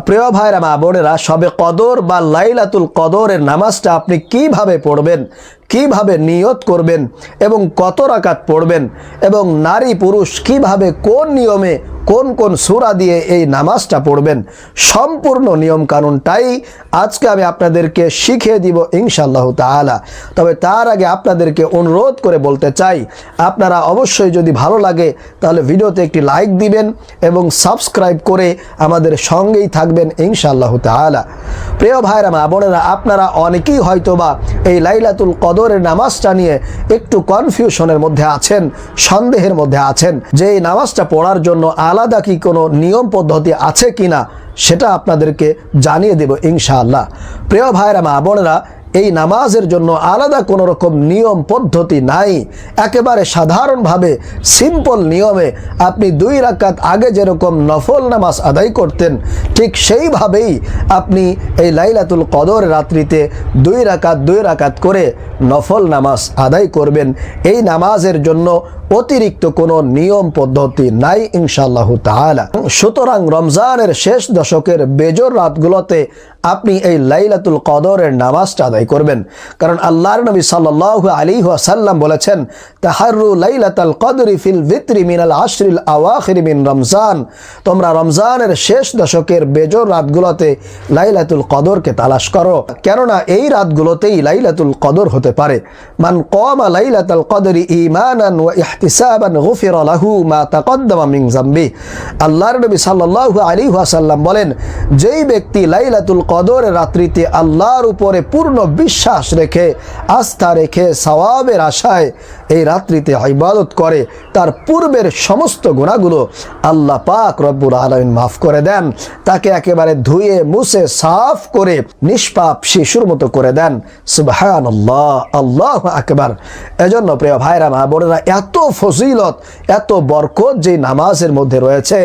প্রিয় ভাইরা মা বোনেরা, শবে কদর বা লাইলাতুল কদরের নামাজটা আপনি কিভাবে পড়বেন, কিভাবে নিয়ত করবেন এবং কত রাকাত পড়বেন এবং নারী পুরুষ কিভাবে কোন নিয়মে কোন কোন সূরা দিয়ে এই নামাজটা পড়বেন, সম্পূর্ণ নিয়ম কানুনটাই আজকে আমি আপনাদেরকে শিখিয়ে দিব ইনশাআল্লাহ তাআলা। তবে তার আগে আপনাদেরকে অনুরোধ করে বলতে চাই, আপনারা অবশ্যই যদি ভালো লাগে তাহলে ভিডিওতে একটি লাইক দিবেন এবং সাবস্ক্রাইব করে আমাদের সঙ্গেই থাকবেন ইনশাআল্লাহ তাআলা। প্রিয় ভাইরা মা বোনেরা, আপনারা অনেকেই হয়তোবা এই লাইলাতুল কদরের নামাজটা নিয়ে একটু কনফিউশনের মধ্যে আছেন, সন্দেহের মধ্যে আছেন যে এই নামাজটা পড়ার জন্য আলাদা কি কোনো নিয়ম পদ্ধতি আছে কিনা, সেটা আপনাদেরকে জানিয়ে দেব ইনশাআল্লাহ। প্রিয় ভাইরা মা বোনেরা, এই নামাজের জন্য আলাদা কোনো রকম নিয়ম পদ্ধতি নাই। একেবারে সাধারণভাবে সিম্পল নিয়মে আপনি 2 রাকাত আগে যেরকম নফল নামাজ আদায় করতেন, ঠিক সেইভাবেই আপনি এই লাইলাতুল কদর রাত্রিতে 2 রাকাত করে নফল নামাজ আদায় করবেন। এই নামাজের জন্য অতিরিক্ত কোনো নিয়ম পদ্ধতি নাই ইনশাআল্লাহ তাআলা। সুতরাং রমজানের শেষ দশকের বেজর রাতগুলোতে আপনি এই লাইলাতুল কদরের নামাজটা আদায় করবেন, কারণ আল্লাহর নবী সাল্লাল্লাহু আলাইহি ওয়াসাল্লাম বলেছেন, তাহাররু লাইলাতুল কদরি ফিল ভিতরি মিনাল আশরিল আওয়াখির মিন রমজান। তোমরা রমজানের শেষ দশকের বেজর রাতগুলোতে লাইলাতুল কদরকে তালাশ করো, কেননা এই রাতগুলোতেই লাইলাতুল কদর হতে পারে। মান কামা লাইলাতুল কদরি ঈমানান ওয়া ইহতিসাবান গুফিরা লাহু মা তাকদ্দামা মিন যামবি। আল্লাহর নবী সাল্লাল্লাহু আলাইহি ওয়াসাল্লাম বলেন, যেই ব্যক্তি লাইলাতুল কদরের রাত্রিতে আল্লাহর উপরে পূর্ণ বিশ্বাস রেখে, আস্থা রেখে, সওয়াবের আশায় এই রাত্রিতে ইবাদত করে, তার পূর্বের সমস্ত গুনাহগুলো আল্লাহ পাক রব্বুল আলামিন মাফ করে দেন, তাকে একেবারে ধুয়ে মুছে সাফ করে নিষ্পাপ শিশুর মতো করে দেন। সুবহানাল্লাহ, আল্লাহু আকবার। এজন্য প্রিয় ভাইরা মা বোনেরা, এত ফজিলত, এত বরকত যে নামাজের মধ্যে রয়েছে,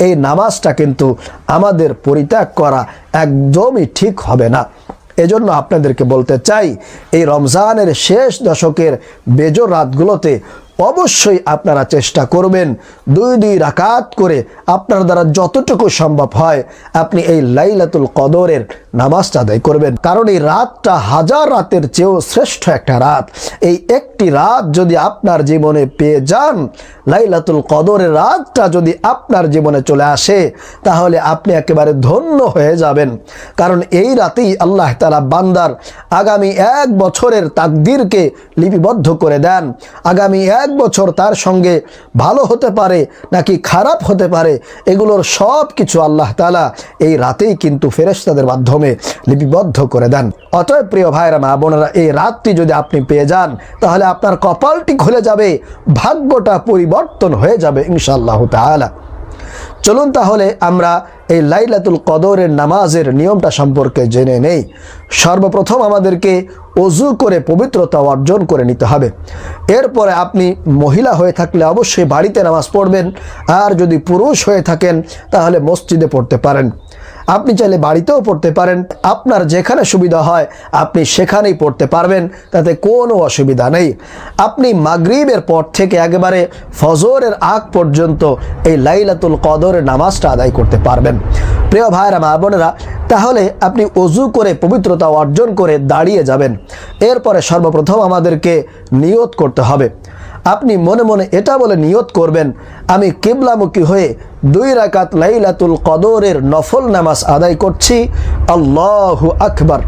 এই নামাজটা কিন্তু আমাদের পরিত্যাগ করা একদমই ঠিক হবে না। এজন্য আপনাদেরকে বলতে চাই, এই রমজানের শেষ দশকের বেজর রাতগুলোতে অবশ্যই আপনারা চেষ্টা করবেন 2 রাকাত করে আপনার দ্বারা যতটুকু সম্ভব হয় আপনি এই লাইলাতুল কদরের নামাজটা আদায় করবেন, কারণ এই রাতটা হাজার রাতের চেয়েও শ্রেষ্ঠ একটা রাত। এই একটি রাত যদি আপনার জীবনে পেয়ে যান, লাইলাতুল কদরের রাতটা যদি আপনার জীবনে চলে আসে, তাহলে আপনি একেবারে ধন্য হয়ে যাবেন, কারণ এই রাতেই আল্লাহ তাআলা বান্দার আগামী 1 বছরের তাকদীরকে লিপিবদ্ধ করে দেন। আগামী 1 বছর তার সঙ্গে ভালো হতে পারে নাকি খারাপ হতে পারে, এগুলোর সব কিছু আল্লাহ তাআলা এই রাতেই কিন্তু ফেরেশতাদের মাধ্যমে লিপিবদ্ধ করে দেন। অতএব প্রিয় ভাইরা মা বোনেরা, এই রাতটি যদি আপনি পেয়ে যান, তাহলে আপনার কপালটি খুলে যাবে, ভাগ্যটা পরিবর্তন হয়ে যাবে ইনশাআল্লাহ তাআলা। চলুন তাহলে আমরা এই লাইলাতুল কদরের নামাজের নিয়মটা সম্পর্কে জেনে নেই। সর্বপ্রথম আমাদেরকে ওযু করে পবিত্রতা অর্জন করে নিতে হবে। এরপরে আপনি মহিলা হয়ে থাকলে অবশ্যই বাড়িতে নামাজ পড়বেন, আর যদি পুরুষ হয়ে থাকেন তাহলে মসজিদে পড়তে পারেন। আপনি চাইলে বাড়িতেও পড়তে পারেন, আপনার যেখানে সুবিধা হয় আপনি সেখানেই পড়তে পারবেন, তাতে কোনো অসুবিধা নেই। আপনি মাগরিবের পর থেকে একেবারে ফজরের আগ পর্যন্ত এই লাইলাতুল কদরের নামাজটা আদায় করতে পারবেন। প্রিয় ভাইরা মা বোনেরা, তাহলে আপনি ওযু করে পবিত্রতা অর্জন করে দাঁড়িয়ে যাবেন। এরপরে সর্বপ্রথম আমাদেরকে নিয়ত করতে হবে। আপনি মনে মনে এটা বলে নিয়ত করবেন, আমি কিবলামুখী হয়ে 2 রাকাত লাইলাতুল কদরের নফল নামাজ আদায় করছি, আল্লাহু আকবার।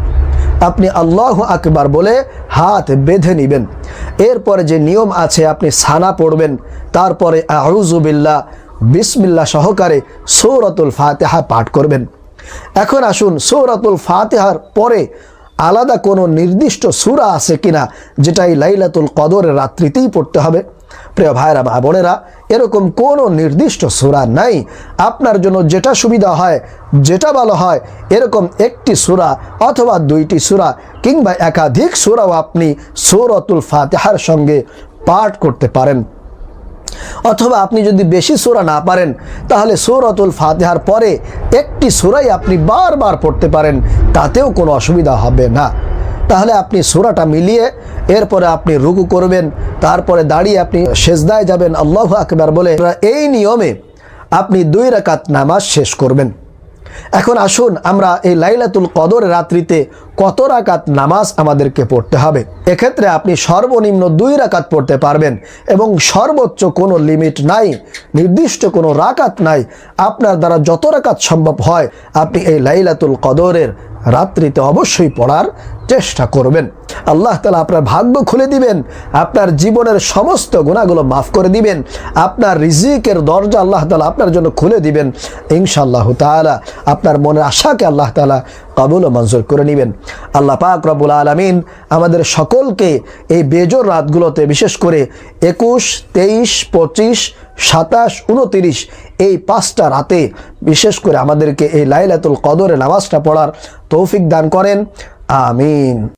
আপনি আল্লাহু আকবার বলে হাত বেঁধে নেবেন। এরপরে যে নিয়ম আছে, আপনি সানা পড়বেন, তারপরে আউযু বিল্লাহ, বিসমিল্লাহ সহকারে সূরাতুল ফাতিহা পাঠ করবেন। এখন আসুন, সূরাতুল ফাতিহার পরে আলাদা কোনো নির্দিষ্ট সূরা আছে কিনা যেটা এই লাইলাতুল কদরের রাত্রিতেই পড়তে হবে? প্রিয় ভাইরা মা বোনেরা, এরকম কোনো নির্দিষ্ট সূরা নাই। আপনার জন্য যেটা সুবিধা হয়, যেটা ভালো হয়, এরকম একটি সূরা অথবা 2টি সূরা কিংবা একাধিক সূরাও আপনি সূরাতুল ফাতিহার সঙ্গে পাঠ করতে পারেন। অথবা আপনি যদি বেশি সূরা না পারেন, তাহলে সূরাতুল ফাতিহার পরে একটি সূরাই আপনি বারবার পড়তে পারেন, তাতেও কোনো অসুবিধা হবে না। তাহলে আপনি সূরাটা মিলিয়ে এরপরে আপনি রুকু করবেন, তারপরে দাঁড়িয়ে আপনি সেজদায় যাবেন আল্লাহু আকবার বলে। এই নিয়মে আপনি 2 রাকাত নামাজ শেষ করবেন। এখন আসুন আমরা এই লাইলাতুল কদর রাত্রিতে কত রাকাত নামাজ আমাদেরকে পড়তে হবে। এক্ষেত্রে আপনি সর্বনিম্ন 2 রাকাত পড়তে পারবেন এবং সর্বোচ্চ কোনো লিমিট নাই, নির্দিষ্ট কোনো রাকাত নাই। আপনার দ্বারা যত রাকাত সম্ভব হয় আপনি এই লাইলাতুল কদরের রাত্রিতে অবশ্যই পড়ার চেষ্টা করবেন। আল্লাহ তাআলা আপনার ভাগ্য খুলে দিবেন, আপনার জীবনের সমস্ত গুনাহগুলো মাফ করে দিবেন, আপনার রিজিকের দরজা আল্লাহ তাআলা আপনার জন্য খুলে দিবেন ইনশাআল্লাহ তাআলা। আপনার মনের আশাকে আল্লাহ তাআলা কবুল ও মঞ্জুর করে নেবেন। আল্লাহ পাক রব্বুল আলামিন আমাদের সকলকে এই বেজোর রাতগুলোতে, বিশেষ করে 21, 23, 25, 27, 29 এই 5টা রাতে বিশেষ করে আমাদেরকে এই লাইলাতুল কদরের নামাজটা পড়ার তৌফিক দান করেন। আমিন।